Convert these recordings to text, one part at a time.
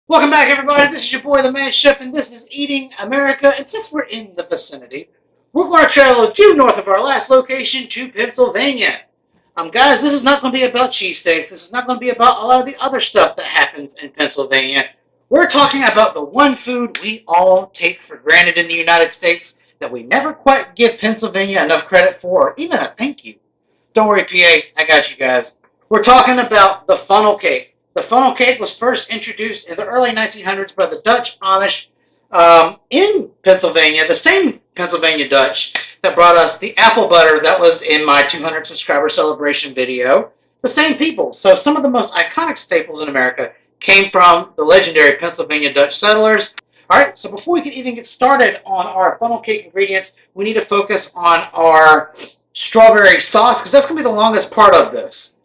Welcome back, everybody. This is your boy, the Man Chef, and this is Eating America. And since we're in the vicinity, we're going to travel due north of our last location to Pennsylvania. Guys, this is not going to be about cheesesteaks. This is not going to be about a lot of the other stuff that happens in Pennsylvania. We're talking about the one food we all take for granted in the United States that we never quite give Pennsylvania enough credit for, or even a thank you. Don't worry, PA, I got you guys. We're talking about the funnel cake. The funnel cake was first introduced in the early 1900s by the Dutch Amish in Pennsylvania, the same Pennsylvania Dutch that brought us the apple butter that was in my 200 subscriber celebration video. The same people. So some of the most iconic staples in America came from the legendary Pennsylvania Dutch settlers. All right, so before we can even get started on our funnel cake ingredients, we need to focus on our strawberry sauce because that's going to be the longest part of this.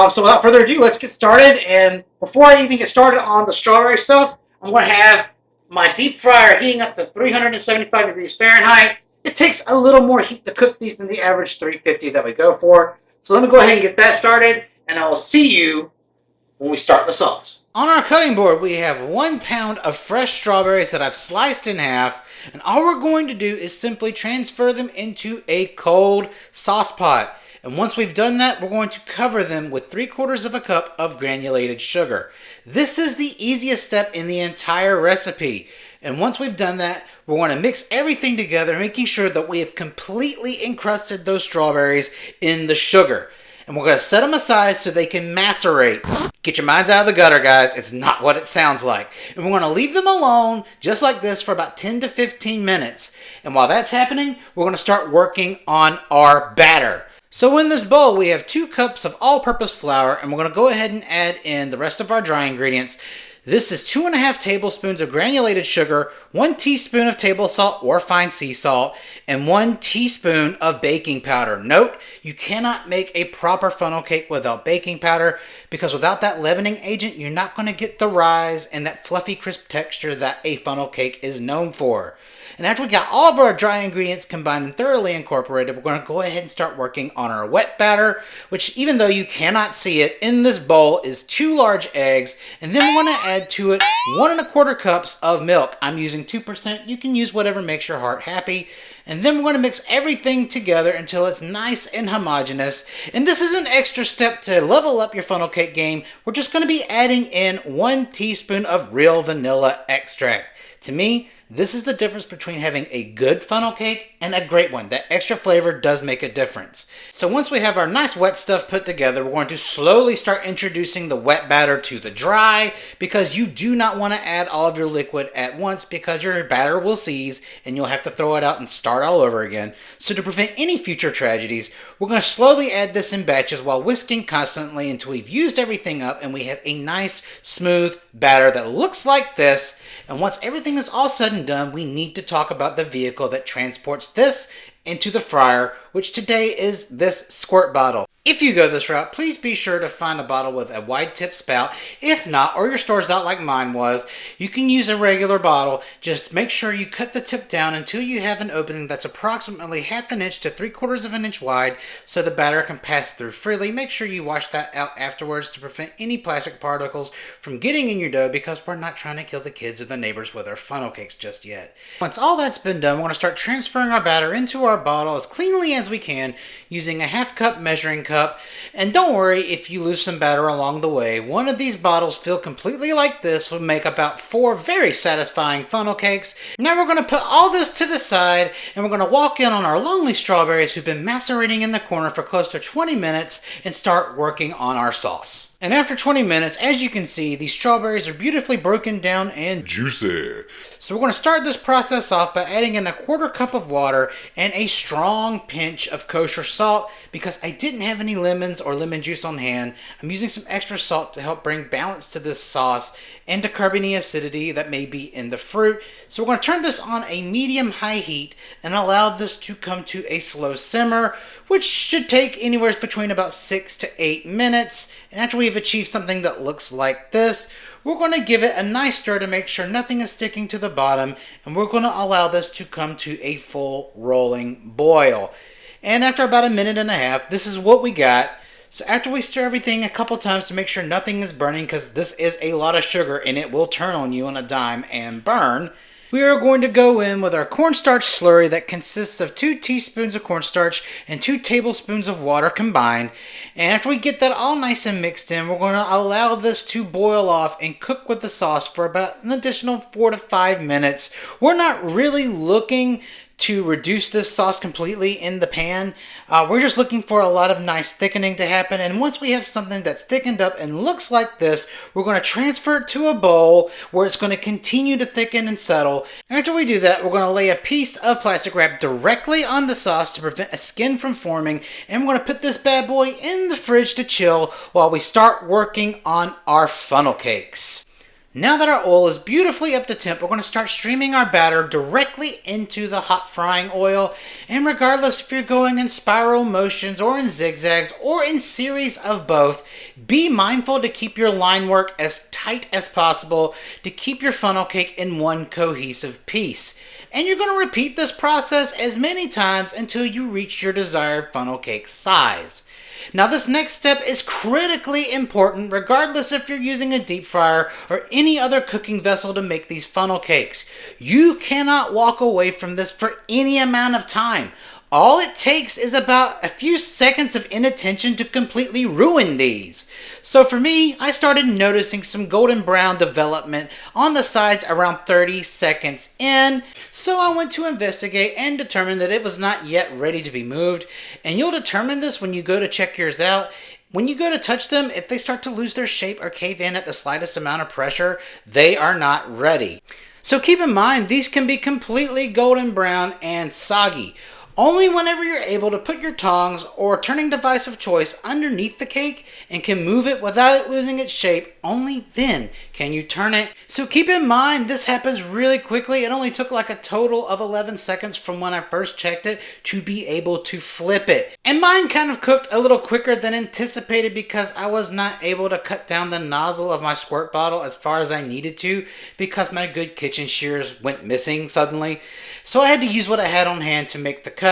So without further ado, let's get started. And before I even get started on the strawberry stuff, I'm going to have my deep fryer heating up to 375 degrees Fahrenheit. It takes a little more heat to cook these than the average 350 that we go for. So let me go ahead and get that started, and I will see you when we start the sauce. On our cutting board, we have 1 pound of fresh strawberries that I've sliced in half, and all we're going to do is simply transfer them into a cold sauce pot. And once we've done that, we're going to cover them with 3/4 of a cup of granulated sugar. This is the easiest step in the entire recipe. And once we've done that, we're going to mix everything together, making sure that we have completely encrusted those strawberries in the sugar. And we're going to set them aside so they can macerate. Get your minds out of the gutter, guys. It's not what it sounds like. And we're going to leave them alone, just like this, for about 10 to 15 minutes. And while that's happening, we're going to start working on our batter. So in this bowl, we have 2 cups of all-purpose flour, and we're going to go ahead and add in the rest of our dry ingredients. This is 2.5 tablespoons of granulated sugar, 1 teaspoon of table salt or fine sea salt, and 1 teaspoon of baking powder. Note, you cannot make a proper funnel cake without baking powder, because without that leavening agent, you're not going to get the rise and that fluffy, crisp texture that a funnel cake is known for. And after we got all of our dry ingredients combined and thoroughly incorporated, we're going to go ahead and start working on our wet batter, which, even though you cannot see it, in this bowl is 2 large eggs, and then we're going to add to it 1 1/4 cups of milk. I'm using 2%. You can use whatever makes your heart happy. And then we're going to mix everything together until it's nice and homogeneous. And this is an extra step to level up your funnel cake game. We're just going to be adding in 1 teaspoon of real vanilla extract. To me, this is the difference between having a good funnel cake and a great one. That extra flavor does make a difference. So once we have our nice wet stuff put together, we're going to slowly start introducing the wet batter to the dry, because you do not want to add all of your liquid at once, because your batter will seize and you'll have to throw it out and start all over again. So to prevent any future tragedies, we're going to slowly add this in batches while whisking constantly until we've used everything up and we have a nice smooth batter that looks like this. And once everything is all said and done, we need to talk about the vehicle that transports this into the fryer, which today is this squirt bottle. If you go this route, please be sure to find a bottle with a wide tip spout. If not, or your store's out like mine was, you can use a regular bottle. Just make sure you cut the tip down until you have an opening that's approximately 1/2 inch to 3/4 inch wide, so the batter can pass through freely. Make sure you wash that out afterwards to prevent any plastic particles from getting in your dough, because we're not trying to kill the kids or the neighbors with our funnel cakes just yet. Once all that's been done, we're going to start transferring our batter into our bottle as cleanly as we can, using a 1/2 cup measuring cup. And don't worry if you lose some batter along the way. One of these bottles filled completely like this will make about 4 very satisfying funnel cakes. Now we're going to put all this to the side, and we're going to walk in on our lonely strawberries who've been macerating in the corner for close to 20 minutes and start working on our sauce. And after 20 minutes, as you can see, these strawberries are beautifully broken down and juicy. So we're going to start this process off by adding in 1/4 cup of water and a strong pinch of kosher salt, because I didn't have any lemons or lemon juice on hand. I'm using some extra salt to help bring balance to this sauce and to curb any acidity that may be in the fruit. So we're going to turn this on a medium-high heat and allow this to come to a slow simmer, which should take anywhere between about 6 to 8 minutes. And after we've achieved something that looks like this, we're going to give it a nice stir to make sure nothing is sticking to the bottom, and we're going to allow this to come to a full rolling boil. And after about 1.5 minutes, this is what we got. So after we stir everything a couple times to make sure nothing is burning, because this is a lot of sugar and it will turn on you on a dime and burn, we are going to go in with our cornstarch slurry that consists of 2 teaspoons of cornstarch and 2 tablespoons of water combined. And after we get that all nice and mixed in, we're going to allow this to boil off and cook with the sauce for about an additional 4 to 5 minutes. We're not really looking to reduce this sauce completely in the pan. We're just looking for a lot of nice thickening to happen, and once we have something that's thickened up and looks like this, we're going to transfer it to a bowl where it's going to continue to thicken and settle. After we do that, we're going to lay a piece of plastic wrap directly on the sauce to prevent a skin from forming, and we're going to put this bad boy in the fridge to chill while we start working on our funnel cakes. Now that our oil is beautifully up to temp, we're going to start streaming our batter directly into the hot frying oil. And regardless if you're going in spiral motions or in zigzags or in series of both, be mindful to keep your line work as tight as possible to keep your funnel cake in one cohesive piece. And you're going to repeat this process as many times until you reach your desired funnel cake size. Now this next step is critically important regardless if you're using a deep fryer or any other cooking vessel to make these funnel cakes. You cannot walk away from this for any amount of time. All it takes is about a few seconds of inattention to completely ruin these. So for me, I started noticing some golden brown development on the sides around 30 seconds in. So I went to investigate and determined that it was not yet ready to be moved. And you'll determine this when you go to check yours out. When you go to touch them, if they start to lose their shape or cave in at the slightest amount of pressure, they are not ready. So keep in mind, these can be completely golden brown and soggy. Only whenever you're able to put your tongs or turning device of choice underneath the cake and can move it without it losing its shape, only then can you turn it. So keep in mind, this happens really quickly. It only took like a total of 11 seconds from when I first checked it to be able to flip it. And mine kind of cooked a little quicker than anticipated because I was not able to cut down the nozzle of my squirt bottle as far as I needed to because my good kitchen shears went missing suddenly. So I had to use what I had on hand to make the cut.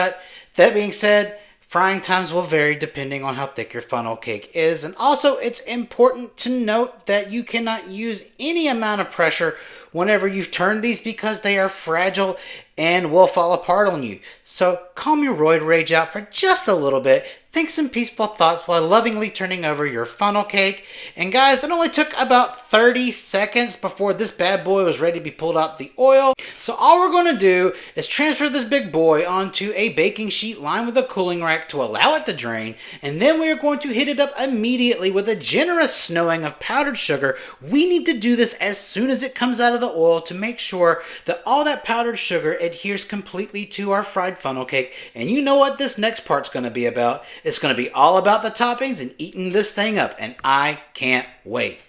That being said, frying times will vary depending on how thick your funnel cake is. And also, it's important to note that you cannot use any amount of pressure whenever you've turned these because they are fragile and will fall apart on you. So calm your roid rage out for just a little bit. Think some peaceful thoughts while lovingly turning over your funnel cake. And guys, it only took about 30 seconds before this bad boy was ready to be pulled out the oil. So all we're going to do is transfer this big boy onto a baking sheet lined with a cooling rack to allow it to drain. And then we are going to heat it up immediately with a generous snowing of powdered sugar. We need to do this as soon as it comes out of the oil to make sure that all that powdered sugar adheres completely to our fried funnel cake. And you know what this next part's going to be about. It's going to be all about the toppings and eating this thing up, and I can't wait.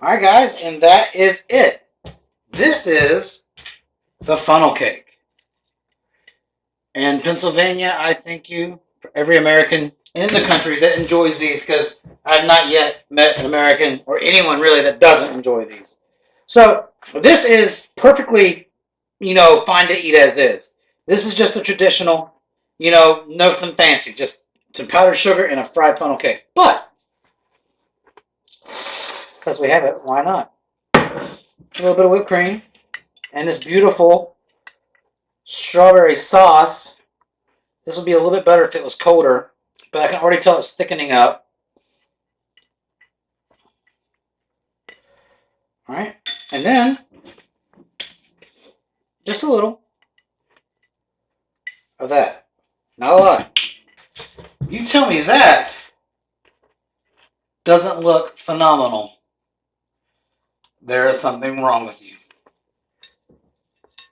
Alright guys, and that is it. This is the funnel cake. And Pennsylvania, I thank you for every American in the country that enjoys these, because I've not yet met an American or anyone really that doesn't enjoy these. So this is perfectly, fine to eat as is. This is just a traditional, nothing fancy, just some powdered sugar and a fried funnel cake. But because we have it, why not? A little bit of whipped cream and this beautiful strawberry sauce. This would be a little bit better if it was colder, but I can already tell it's thickening up. All right, and then just a little of that. Not a lot. You tell me that doesn't look phenomenal. There is something wrong with you.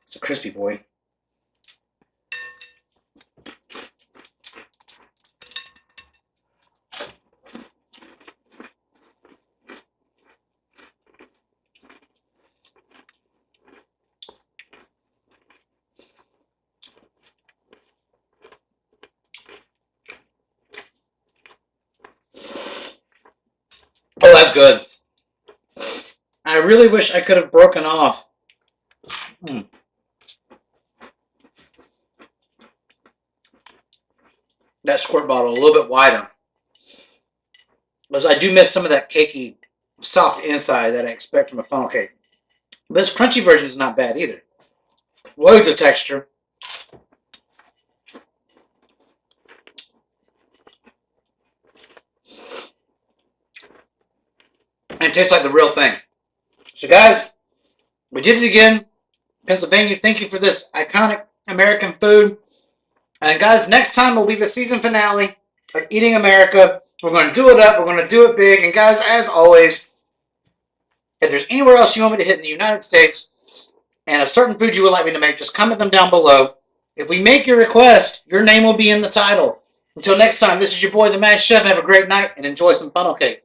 It's a crispy boy. Oh, that's good. I really wish I could have broken off. That squirt bottle a little bit wider. But I do miss some of that cakey, soft inside that I expect from a funnel cake. But this crunchy version is not bad either. Loads of texture. And it tastes like the real thing. So guys, we did it again. Pennsylvania, thank you for this iconic American food. And guys, next time will be the season finale of Eating America. We're going to do it up. We're going to do it big. And guys, as always, if there's anywhere else you want me to hit in the United States and a certain food you would like me to make, just comment them down below. If we make your request, your name will be in the title. Until next time, this is your boy, the Mad Chef. Have a great night and enjoy some funnel cake.